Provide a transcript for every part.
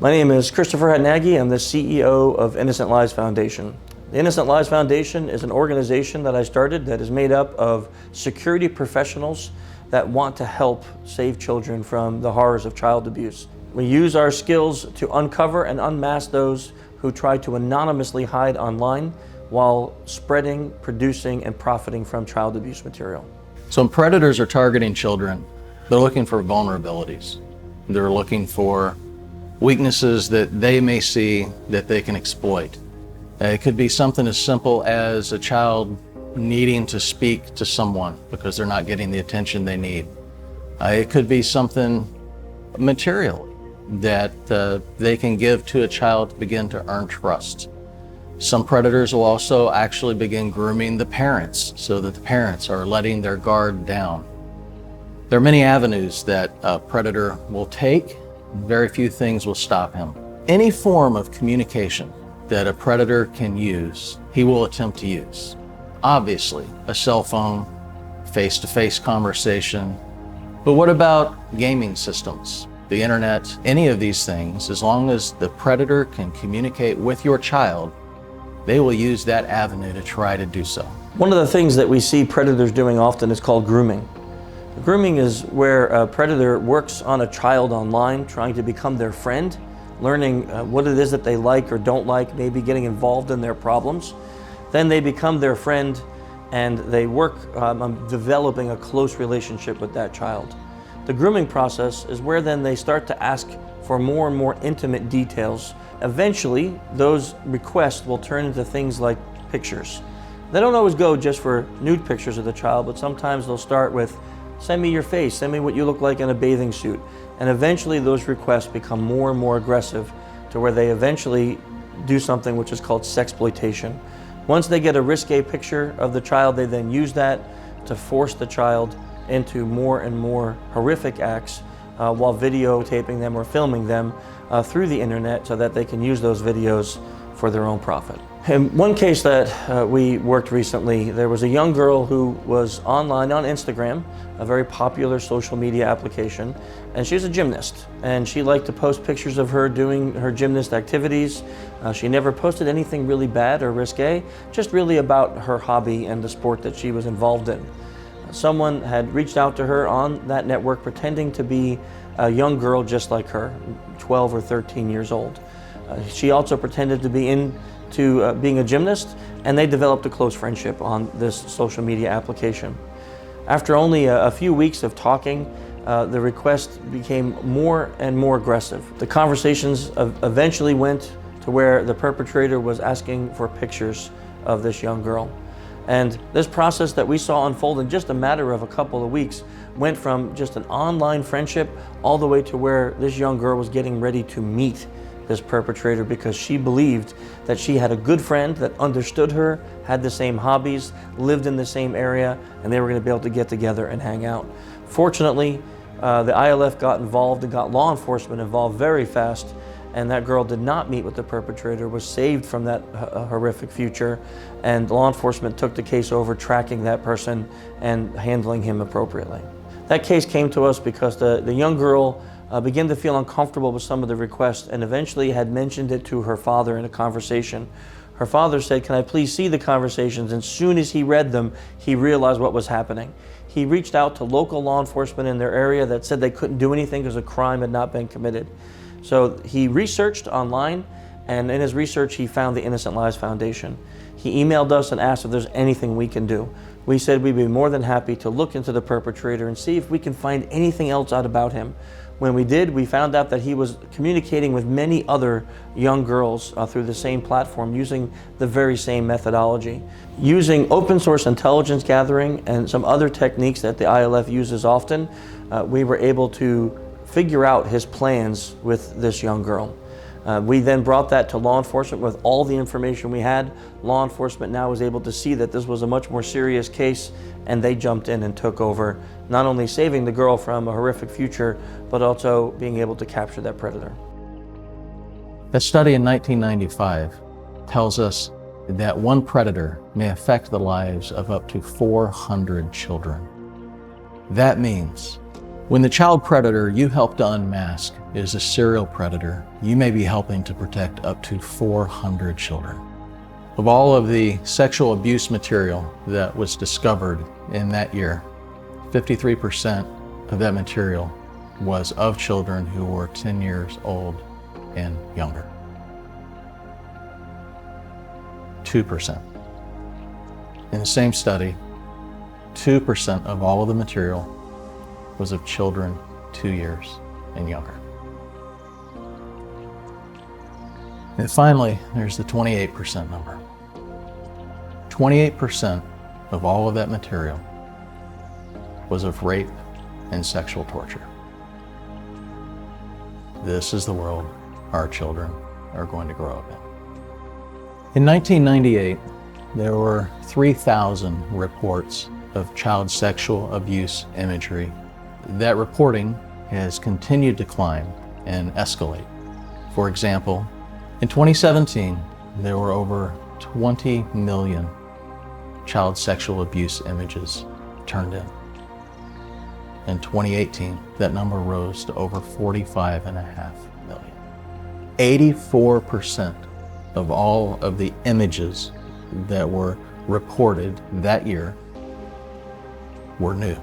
My name is Christopher Hatnagi. I'm the CEO of Innocent Lives Foundation. The Innocent Lives Foundation is an organization that I started that is made up of security professionals that want to help save children from the horrors of child abuse. We use our skills to uncover and unmask those who try to anonymously hide online while spreading, producing, and profiting from child abuse material. So when predators are targeting children, they're looking for vulnerabilities. They're looking for weaknesses that they may see that they can exploit. It could be something as simple as a child needing to speak to someone because they're not getting the attention they need. It could be something material that they can give to a child to begin to earn trust. Some predators will also actually begin grooming the parents so that the parents are letting their guard down. There are many avenues that a predator will take. Very few things will stop him. Any form of communication that a predator can use, he will attempt to use. Obviously, a cell phone, face-to-face conversation, but what about gaming systems, the internet, any of these things? As long as the predator can communicate with your child, they will use that avenue to try to do so. One of the things that we see predators doing often is called grooming. Grooming is where a predator works on a child online, trying to become their friend, learning what it is that they like or don't like, maybe getting involved in their problems. Then they become their friend and they work on developing a close relationship with that child. The grooming process is where then they start to ask for more and more intimate details. Eventually, those requests will turn into things like pictures. They don't always go just for nude pictures of the child, but sometimes they'll start with, send me your face, send me what you look like in a bathing suit. And eventually those requests become more and more aggressive to where they eventually do something which is called sexploitation. Once they get a risque picture of the child, they then use that to force the child into more and more horrific acts while videotaping them or filming them through the internet so that they can use those videos for their own profit. In one case that we worked recently, there was a young girl who was online on Instagram, a very popular social media application, and she's a gymnast. And she liked to post pictures of her doing her gymnast activities. She never posted anything really bad or risque, just really about her hobby and the sport that she was involved in. Someone had reached out to her on that network pretending to be a young girl just like her, 12 or 13 years old. She also pretended to be into being a gymnast, and they developed a close friendship on this social media application. After only a few weeks of talking, the request became more and more aggressive. The conversations eventually went to where the perpetrator was asking for pictures of this young girl. And this process that we saw unfold in just a matter of a couple of weeks went from just an online friendship all the way to where this young girl was getting ready to meet this perpetrator because she believed that she had a good friend that understood her, had the same hobbies, lived in the same area, and they were going to be able to get together and hang out. Fortunately, the ILF got involved and got law enforcement involved very fast, and that girl did not meet with the perpetrator, was saved from that horrific future, and law enforcement took the case over, tracking that person and handling him appropriately. That case came to us because the young girl began to feel uncomfortable with some of the requests and eventually had mentioned it to her father in a conversation. Her father said, "Can I please see the conversations?" And as soon as he read them, he realized what was happening. He reached out to local law enforcement in their area that said they couldn't do anything because a crime had not been committed. So he researched online, and in his research he found the Innocent Lives Foundation. He emailed us and asked if there's anything we can do. We said we'd be more than happy to look into the perpetrator and see if we can find anything else out about him. When we did, we found out that he was communicating with many other young girls through the same platform using the very same methodology. Using open source intelligence gathering and some other techniques that the ILF uses often, we were able to figure out his plans with this young girl. We then brought that to law enforcement with all the information we had. Law enforcement now was able to see that this was a much more serious case, and they jumped in and took over, not only saving the girl from a horrific future, but also being able to capture that predator. A study in 1995 tells us that one predator may affect the lives of up to 400 children. That means When the child predator you help to unmask is a serial predator, you may be helping to protect up to 400 children. Of all of the sexual abuse material that was discovered in that year, 53% of that material was of children who were 10 years old and younger. 2%. In the same study, 2% of all of the material was of children 2 years and younger. And finally, there's the 28% number. 28% of all of that material was of rape and sexual torture. This is the world our children are going to grow up in. In 1998, there were 3,000 reports of child sexual abuse imagery. That reporting has continued to climb and escalate. For example, in 2017, there were over 20 million child sexual abuse images turned in. In 2018, that number rose to over 45.5 million. 84% of all of the images that were reported that year were new.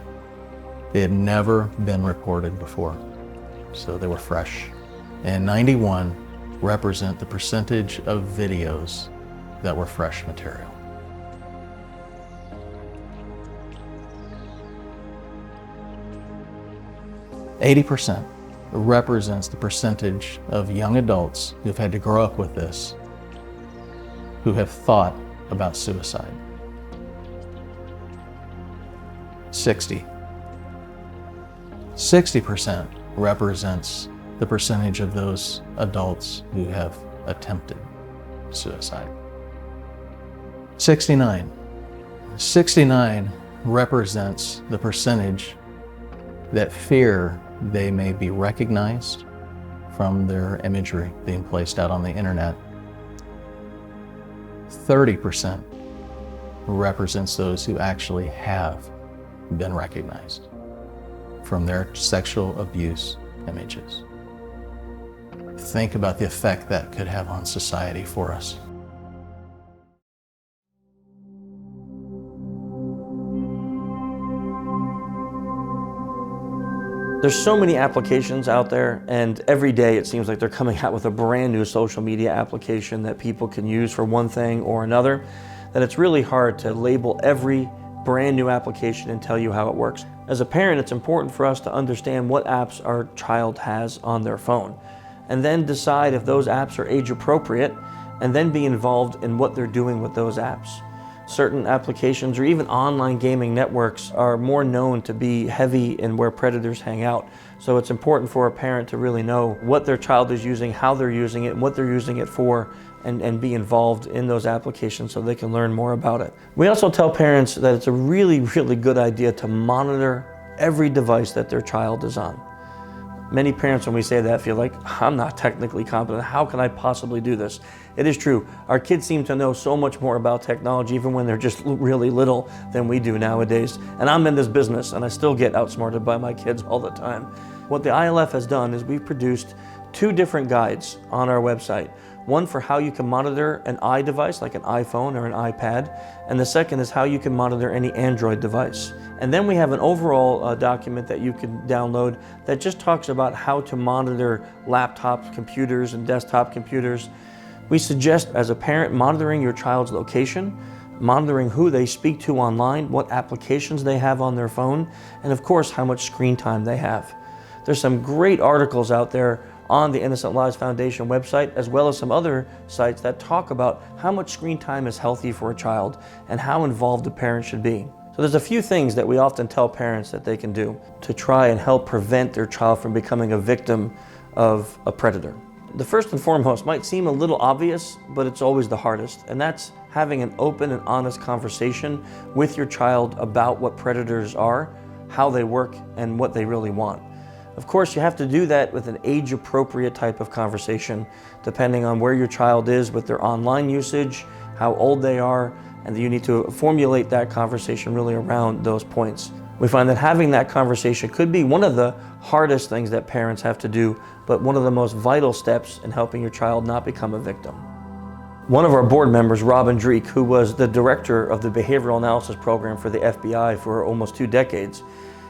They had never been reported before, so they were fresh. And 91 represent the percentage of videos that were fresh material. %80 represents the percentage of young adults who've had to grow up with this, who have thought about suicide. 60% represents the percentage of those adults who have attempted suicide. 69 represents the percentage that fear they may be recognized from their imagery being placed out on the internet. 30% represents those who actually have been recognized from their sexual abuse images. Think about the effect that could have on society for us. There's so many applications out there, and every day it seems like they're coming out with a brand new social media application that people can use for one thing or another, that it's really hard to label every brand new application and tell you how it works. As a parent, it's important for us to understand what apps our child has on their phone, and then decide if those apps are age appropriate, and then be involved in what they're doing with those apps. Certain applications or even online gaming networks are more known to be heavy in where predators hang out. So it's important for a parent to really know what their child is using, how they're using it, and what they're using it for, and be involved in those applications so they can learn more about it. We also tell parents that it's a really, really good idea to monitor every device that their child is on. Many parents, when we say that, feel like, I'm not technically competent. How can I possibly do this? It is true. Our kids seem to know so much more about technology, even when they're just really little, than we do nowadays. And I'm in this business, and I still get outsmarted by my kids all the time. What the ILF has done is we've produced 2 different guides on our website. One for how you can monitor an iDevice, like an iPhone or an iPad, and the second is how you can monitor any Android device. And then we have an overall document that you can download that just talks about how to monitor laptop computers and desktop computers. We suggest, as a parent, monitoring your child's location, monitoring who they speak to online, what applications they have on their phone, and of course, how much screen time they have. There's some great articles out there on the Innocent Lives Foundation website, as well as some other sites that talk about how much screen time is healthy for a child and how involved a parent should be. So there's a few things that we often tell parents that they can do to try and help prevent their child from becoming a victim of a predator. The first and foremost might seem a little obvious, but it's always the hardest, and that's having an open and honest conversation with your child about what predators are, how they work, and what they really want. Of course, you have to do that with an age-appropriate type of conversation, depending on where your child is with their online usage, how old they are, and you need to formulate that conversation really around those points. We find that having that conversation could be one of the hardest things that parents have to do, but one of the most vital steps in helping your child not become a victim. One of our board members, Robin Dreek, who was the director of the behavioral analysis program for the FBI for almost 2 decades,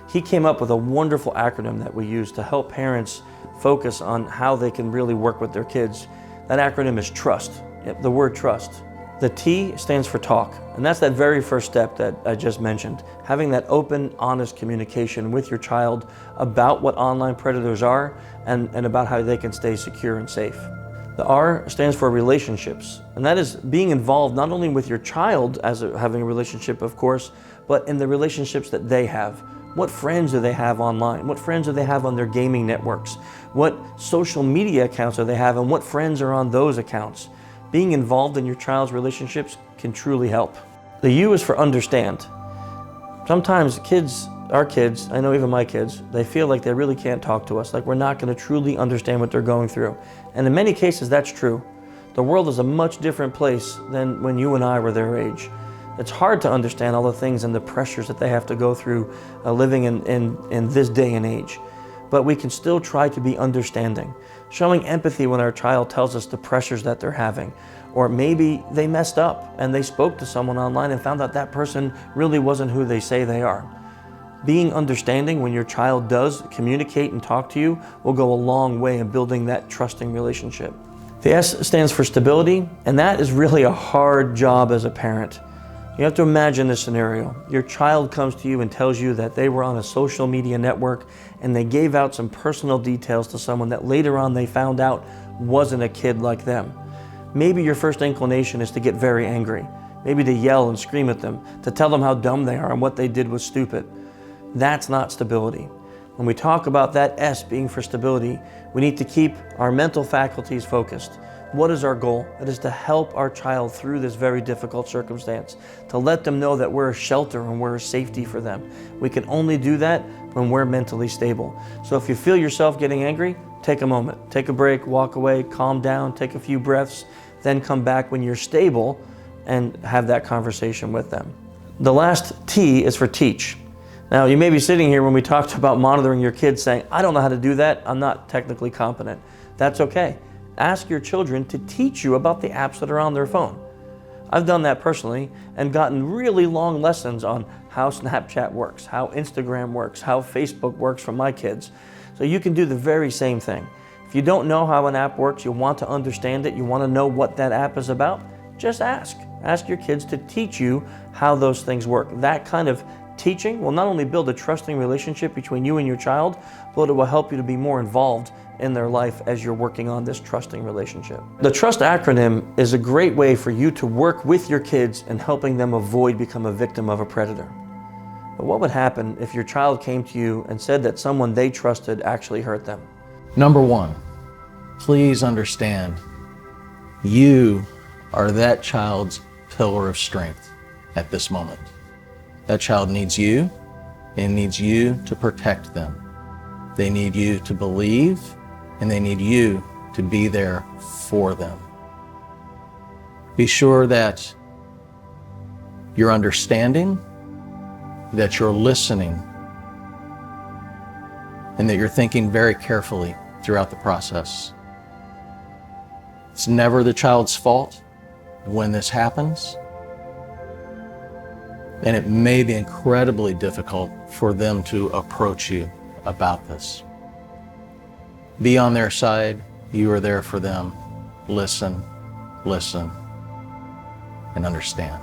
he came up with a wonderful acronym that we use to help parents focus on how they can really work with their kids. That acronym is TRUST. Yep, the word trust. The T stands for talk, and that's that very first step that I just mentioned. Having that open, honest communication with your child about what online predators are and about how they can stay secure and safe. The R stands for relationships, and that is being involved not only with your child having a relationship, of course, but in the relationships that they have. What friends do they have online? What friends do they have on their gaming networks? What social media accounts do they have, and what friends are on those accounts? Being involved in your child's relationships can truly help. The U is for understand. Sometimes our kids, I know even my kids, they feel like they really can't talk to us, like we're not going to truly understand what they're going through. And in many cases, that's true. The world is a much different place than when you and I were their age. It's hard to understand all the things and the pressures that they have to go through living in this day and age. But we can still try to be understanding, showing empathy when our child tells us the pressures that they're having. Or maybe they messed up and they spoke to someone online and found out that person really wasn't who they say they are. Being understanding when your child does communicate and talk to you will go a long way in building that trusting relationship. The S stands for stability, and that is really a hard job as a parent. You have to imagine this scenario. Your child comes to you and tells you that they were on a social media network and they gave out some personal details to someone that later on they found out wasn't a kid like them. Maybe your first inclination is to get very angry, maybe to yell and scream at them, to tell them how dumb they are and what they did was stupid. That's not stability. When we talk about that S being for stability, we need to keep our mental faculties focused. What is our goal? It is to help our child through this very difficult circumstance, to let them know that we're a shelter and we're a safety for them. We can only do that when we're mentally stable. So if you feel yourself getting angry, take a moment, take a break, walk away, calm down, take a few breaths, then come back when you're stable and have that conversation with them. The last T is for teach. Now, you may be sitting here when we talked about monitoring your kids saying, I don't know how to do that, I'm not technically competent. That's okay. Ask your children to teach you about the apps that are on their phone. I've done that personally and gotten really long lessons on how Snapchat works, how Instagram works, how Facebook works for my kids. So you can do the very same thing. If you don't know how an app works, you want to understand it, you want to know what that app is about, just ask. Ask your kids to teach you how those things work. That kind of teaching will not only build a trusting relationship between you and your child, but it will help you to be more involved in their life as you're working on this trusting relationship. The TRUST acronym is a great way for you to work with your kids in helping them avoid becoming a victim of a predator. But what would happen if your child came to you and said that someone they trusted actually hurt them? Number one, please understand, you are that child's pillar of strength at this moment. That child needs you and needs you to protect them. They need you to believe, and they need you to be there for them. Be sure that you're understanding, that you're listening, and that you're thinking very carefully throughout the process. It's never the child's fault when this happens, and it may be incredibly difficult for them to approach you about this. Be on their side. You are there for them. Listen, and understand.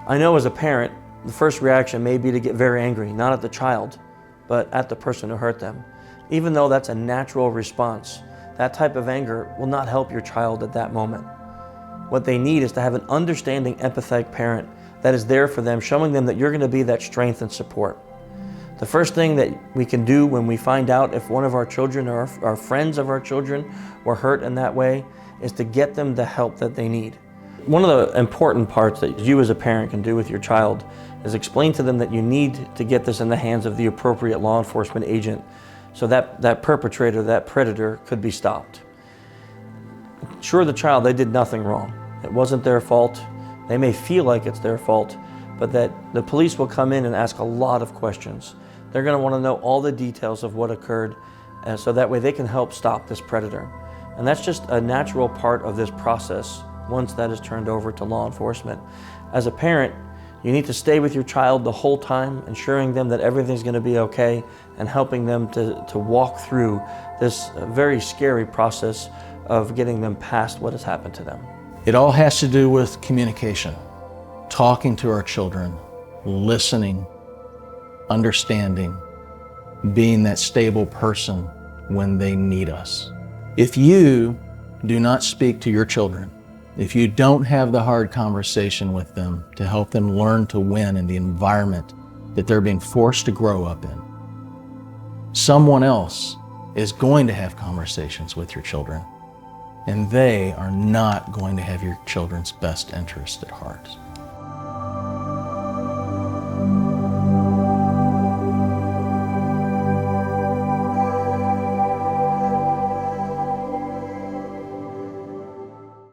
I know as a parent, the first reaction may be to get very angry, not at the child, but at the person who hurt them. Even though that's a natural response, that type of anger will not help your child at that moment. What they need is to have an understanding, empathetic parent that is there for them, showing them that you're going to be that strength and support. The first thing that we can do when we find out if one of our children or our friends of our children were hurt in that way is to get them the help that they need. One of the important parts that you as a parent can do with your child is explain to them that you need to get this in the hands of the appropriate law enforcement agent so that perpetrator, that predator could be stopped. Assure the child they did nothing wrong. It wasn't their fault. They may feel like it's their fault, but that the police will come in and ask a lot of questions. They're going to want to know all the details of what occurred, so that way they can help stop this predator. And that's just a natural part of this process once that is turned over to law enforcement. As a parent, you need to stay with your child the whole time, ensuring them that everything's going to be okay and helping them to walk through this very scary process of getting them past what has happened to them. It all has to do with communication, talking to our children, listening, understanding, being that stable person when they need us. If you do not speak to your children, if you don't have the hard conversation with them to help them learn to win in the environment that they're being forced to grow up in, someone else is going to have conversations with your children, and they are not going to have your children's best interest at heart.